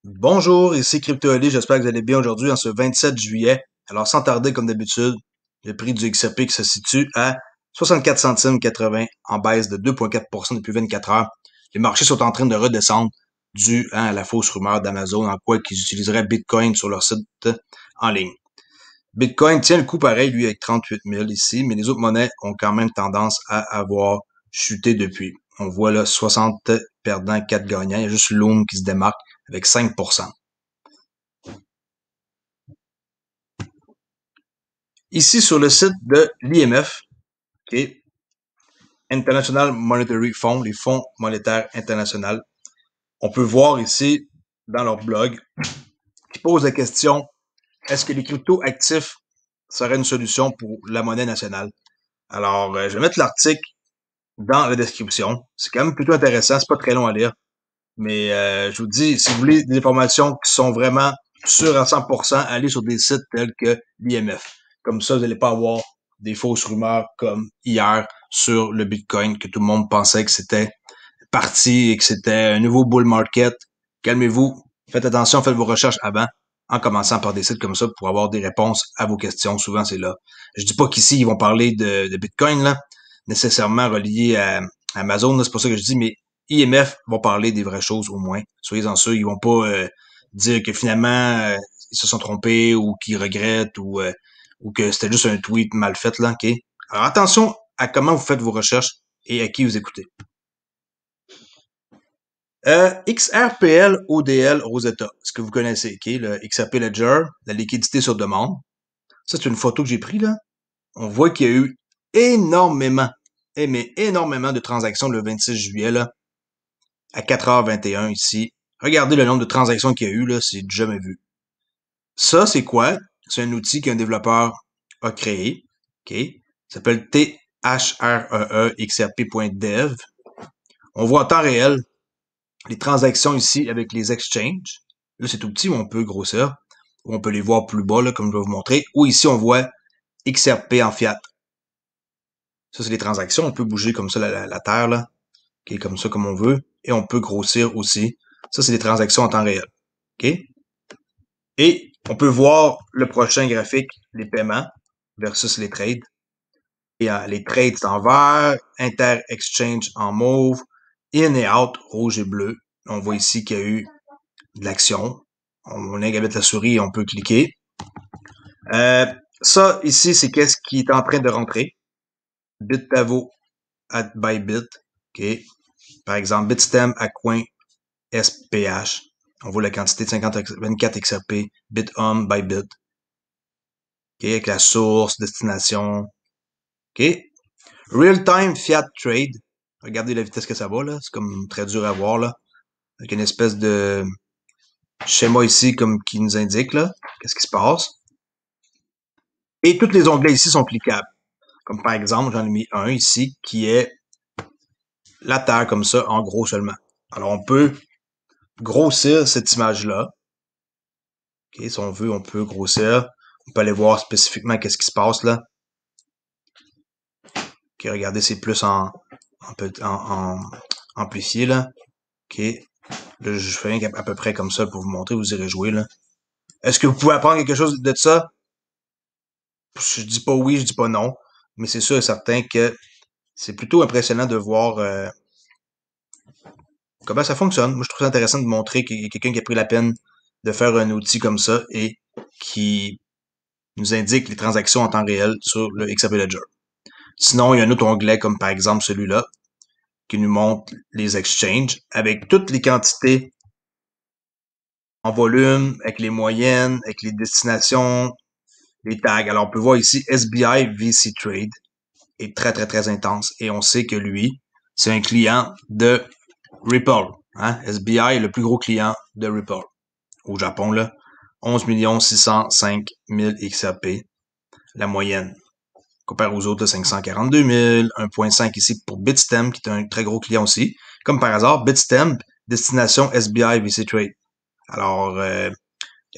Bonjour, ici CryptoOli, j'espère que vous allez bien aujourd'hui en ce 27 juillet. Alors sans tarder comme d'habitude, le prix du XRP qui se situe à 64 centimes 80 en baisse de 2,4% depuis 24 heures. Les marchés sont en train de redescendre dû à la fausse rumeur d'Amazon en quoi qu'ils utiliseraient Bitcoin sur leur site en ligne. Bitcoin tient le coup pareil, lui, avec 38 000 ici, mais les autres monnaies ont quand même tendance à avoir chuté depuis. On voit là 60 perdants, 4 gagnants. Il y a juste Loom qui se démarque avec 5%. Ici, sur le site de l'IMF, qui est International Monetary Fund, les fonds monétaires internationaux, on peut voir ici, dans leur blog, qui pose la question, est-ce que les crypto-actifs seraient une solution pour la monnaie nationale? Alors, je vais mettre l'article dans la description. C'est quand même plutôt intéressant, c'est pas très long à lire. Mais je vous dis, si vous voulez des informations qui sont vraiment sûres à 100%, allez sur des sites tels que l'IMF. Comme ça, vous n'allez pas avoir des fausses rumeurs comme hier sur le Bitcoin, que tout le monde pensait que c'était parti et que c'était un nouveau bull market. Calmez-vous, faites attention, faites vos recherches avant, en commençant par des sites comme ça pour avoir des réponses à vos questions. Souvent, c'est là. Je dis pas qu'ici, ils vont parler de Bitcoin, là, nécessairement relié à Amazon, c'est pas ça que je dis, mais IMF vont parler des vraies choses au moins. Soyez-en sûrs, ils vont pas dire que finalement ils se sont trompés ou qu'ils regrettent ou que c'était juste un tweet mal fait là, ok? Alors attention à comment vous faites vos recherches et à qui vous écoutez. XRPL ODL Rosetta, ce que vous connaissez, ok? Le XRP Ledger, la liquidité sur demande. Ça, c'est une photo que j'ai prise là. On voit qu'il y a eu énormément, mais énormément de transactions le 26 juillet là, à 4h21 ici. Regardez le nombre de transactions qu'il y a eu, là, c'est jamais vu. Ça, c'est quoi? C'est un outil qu'un développeur a créé. OK? Ça s'appelle THREEXRP.dev. On voit en temps réel les transactions ici avec les exchanges. Là, c'est tout petit, mais on peut grossir. Ou on peut les voir plus bas, là, comme je vais vous montrer. Ou ici, on voit XRP en fiat. Ça, c'est les transactions. On peut bouger comme ça la terre, là. OK? Comme ça, comme on veut. Et on peut grossir aussi. Ça, c'est des transactions en temps réel. OK? Et on peut voir le prochain graphique, les paiements versus les trades. Et les trades, c'est en vert, inter-exchange en mauve, in et out, rouge et bleu. On voit ici qu'il y a eu de l'action. On avec la souris et on peut cliquer. Ça, ici, c'est qu'est-ce qui est en train de rentrer. Bitavo at Bybit. OK. Par exemple, Bitstamp à coin SPH. On voit la quantité de 24 XRP, BitHome, Bybit. OK, avec la source, destination. OK. Real-time Fiat Trade. Regardez la vitesse que ça va, là. C'est comme très dur à voir, là. Avec une espèce de schéma ici, comme qui nous indique, là, qu'est-ce qui se passe. Et tous les onglets ici sont cliquables. Comme par exemple, j'en ai mis un ici, qui est la Terre, comme ça, en gros seulement. Alors, on peut grossir cette image-là. OK, si on veut, on peut grossir. On peut aller voir spécifiquement qu'est-ce qui se passe, là. OK, regardez, c'est plus en amplifié, là. OK. Là, je fais à peu près comme ça pour vous montrer, vous irez jouer, là. Est-ce que vous pouvez apprendre quelque chose de ça? Je dis pas oui, je dis pas non, mais c'est sûr et certain que c'est plutôt impressionnant de voir comment ça fonctionne. Moi, je trouve ça intéressant de montrer qu'il y a quelqu'un qui a pris la peine de faire un outil comme ça et qui nous indique les transactions en temps réel sur le XRP Ledger. Sinon, il y a un autre onglet comme par exemple celui-là qui nous montre les exchanges avec toutes les quantités en volume, avec les moyennes, avec les destinations, les tags. Alors, on peut voir ici SBI VC Trade est très, très, très intense. Et on sait que lui, c'est un client de Ripple. Hein? SBI est le plus gros client de Ripple au Japon. Là. 11 605 000 XRP, la moyenne. Comparé aux autres, 542 000, 1.5 ici pour Bitstamp, qui est un très gros client aussi. Comme par hasard, Bitstamp, destination SBI VC Trade. Alors,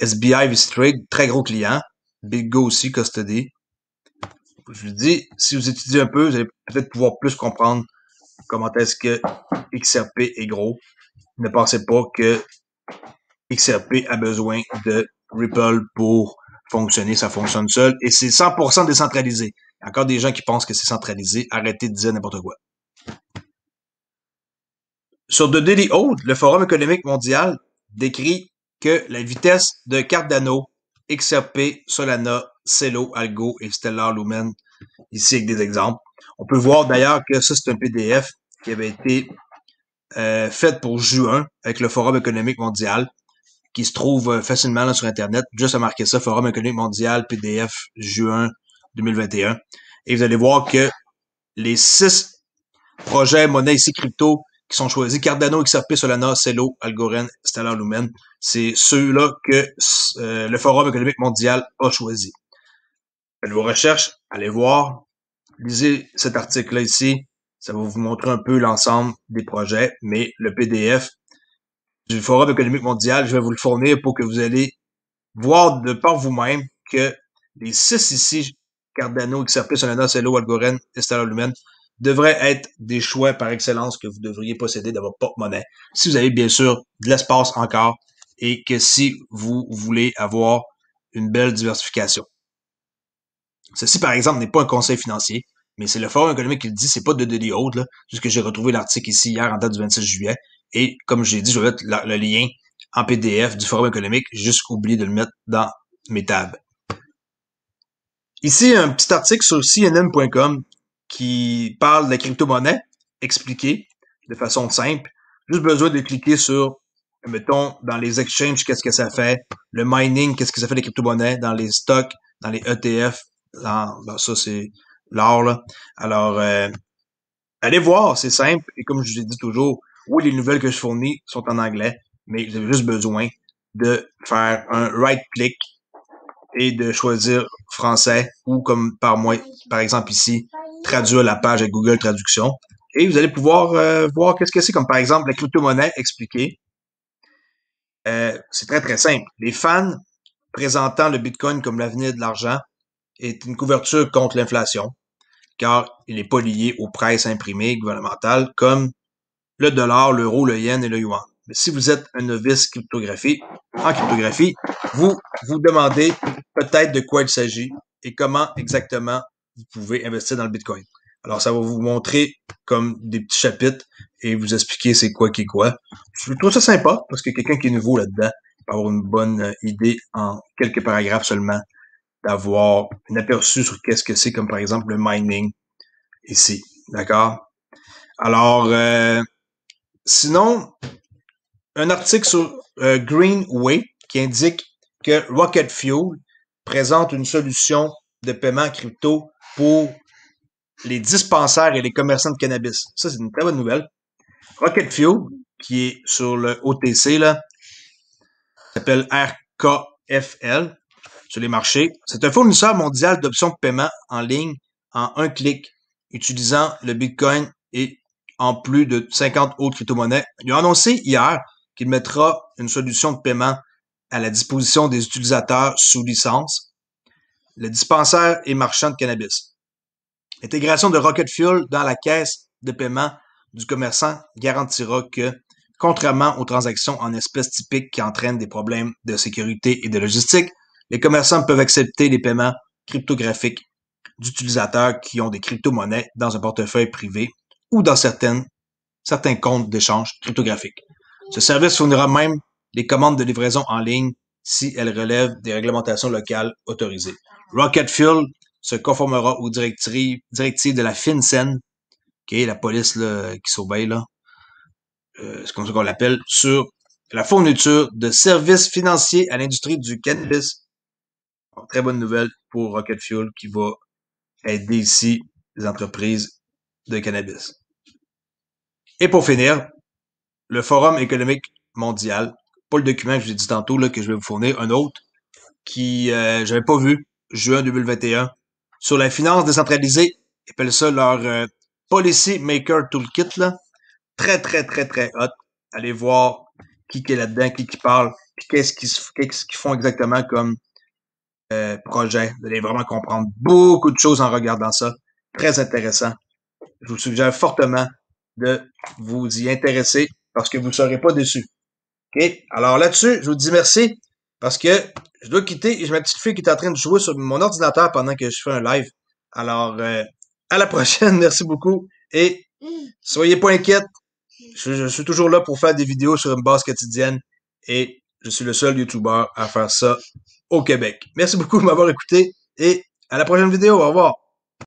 SBI VC Trade, très gros client. BitGo aussi, Custody. Je vous dis, si vous étudiez un peu, vous allez peut-être pouvoir plus comprendre comment est-ce que XRP est gros. Ne pensez pas que XRP a besoin de Ripple pour fonctionner, ça fonctionne seul, et c'est 100% décentralisé. Il y a encore des gens qui pensent que c'est centralisé, arrêtez de dire n'importe quoi. Sur The Daily Oath, le Forum économique mondial décrit que la vitesse de Cardano, XRP, Solana, Celo, Algo et Stellar Lumen, ici avec des exemples. On peut voir d'ailleurs que ça, c'est un PDF qui avait été fait pour juin avec le Forum économique mondial, qui se trouve facilement là, sur Internet. Juste à marquer ça, Forum économique mondial, PDF, juin 2021. Et vous allez voir que les 6 projets monnaies ici crypto qui sont choisis, Cardano, XRP, Solana, Celo, Algorand, Stellar Lumen, c'est ceux-là que le Forum économique mondial a choisi. Faites vos recherches, allez voir, lisez cet article-là ici, ça va vous montrer un peu l'ensemble des projets, mais le PDF du Forum économique mondial, je vais vous le fournir pour que vous allez voir de par vous-même que les 6 ici, Cardano, XRP, Solana, Celo, Algorand et Stellar Lumen, devraient être des choix par excellence que vous devriez posséder dans votre porte-monnaie. Si vous avez bien sûr de l'espace encore et que si vous voulez avoir une belle diversification. Ceci, par exemple, n'est pas un conseil financier, mais c'est le Forum économique qui le dit, c'est pas de Daily Oath, là, juste que j'ai retrouvé l'article ici hier en date du 26 juillet. Et comme j'ai dit, je vais mettre le lien en PDF du Forum économique, j'ai juste oublié de le mettre dans mes tabs. Ici, un petit article sur CNN.com qui parle de la crypto-monnaie expliquée de façon simple. Juste besoin de cliquer sur, mettons, dans les exchanges, qu'est-ce que ça fait, le mining, qu'est-ce que ça fait des crypto-monnaies, dans les stocks, dans les ETF, ben ça c'est l'or, là. Alors, allez voir, c'est simple, et comme je vous ai dit toujours, oui, les nouvelles que je fournis sont en anglais, mais vous avez juste besoin de faire un right-click et de choisir français ou comme par exemple ici, traduire la page avec Google Traduction. Et vous allez pouvoir voir qu'est-ce que c'est, comme par exemple la crypto-monnaie expliquée. C'est très très simple. Les fans présentant le Bitcoin comme l'avenir de l'argent est une couverture contre l'inflation, car il n'est pas lié aux prices imprimées gouvernementales comme le dollar, l'euro, le yen et le yuan. Mais si vous êtes un novice en cryptographie, vous vous demandez peut-être de quoi il s'agit et comment exactement vous pouvez investir dans le Bitcoin. Alors, ça va vous montrer comme des petits chapitres et vous expliquer c'est quoi qui est quoi. Je trouve ça sympa parce que quelqu'un qui est nouveau là-dedans peut avoir une bonne idée en quelques paragraphes seulement d'avoir un aperçu sur qu'est-ce que c'est, comme par exemple le mining ici. D'accord? Alors, sinon, un article sur Greenway qui indique que Rocket Fuel présente une solution de paiement crypto pour les dispensaires et les commerçants de cannabis. Ça, c'est une très bonne nouvelle. Rocket Fuel, qui est sur le OTC, là, s'appelle RKFL sur les marchés. C'est un fournisseur mondial d'options de paiement en ligne en un clic, utilisant le Bitcoin et en plus de 50 autres crypto-monnaies. Il a annoncé hier qu'il mettra une solution de paiement à la disposition des utilisateurs sous licence, le dispensaire et marchand de cannabis. L'intégration de Rocket Fuel dans la caisse de paiement du commerçant garantira que, contrairement aux transactions en espèces typiques qui entraînent des problèmes de sécurité et de logistique, les commerçants peuvent accepter les paiements cryptographiques d'utilisateurs qui ont des crypto-monnaies dans un portefeuille privé ou dans certains comptes d'échange cryptographiques. Ce service fournira même les commandes de livraison en ligne si elles relèvent des réglementations locales autorisées. Rocket Fuel se conformera aux directives de la FinCEN, qui est la police là, qui s'obéit, là, c'est comme ça qu'on l'appelle, sur la fourniture de services financiers à l'industrie du cannabis. Alors, très bonne nouvelle pour Rocket Fuel qui va aider ici les entreprises de cannabis. Et pour finir, le Forum économique mondial, pas le document que je vous ai dit tantôt, là, que je vais vous fournir, un autre, qui j'avais pas vu, juin 2021, sur la finance décentralisée, ils appellent ça leur Policy Maker Toolkit, là. Très, très, très, très hot. Allez voir qui est là-dedans, qui parle, puis qu'est-ce qu'ils font exactement comme projet. Vous allez vraiment comprendre beaucoup de choses en regardant ça. Très intéressant. Je vous suggère fortement de vous y intéresser parce que vous ne serez pas déçus. OK? Alors là-dessus, je vous dis merci parce que je dois quitter et j'ai ma petite fille qui est en train de jouer sur mon ordinateur pendant que je fais un live. Alors, à la prochaine. Merci beaucoup et soyez pas inquiètes. Je suis toujours là pour faire des vidéos sur une base quotidienne et je suis le seul YouTuber à faire ça au Québec. Merci beaucoup de m'avoir écouté et à la prochaine vidéo. Au revoir.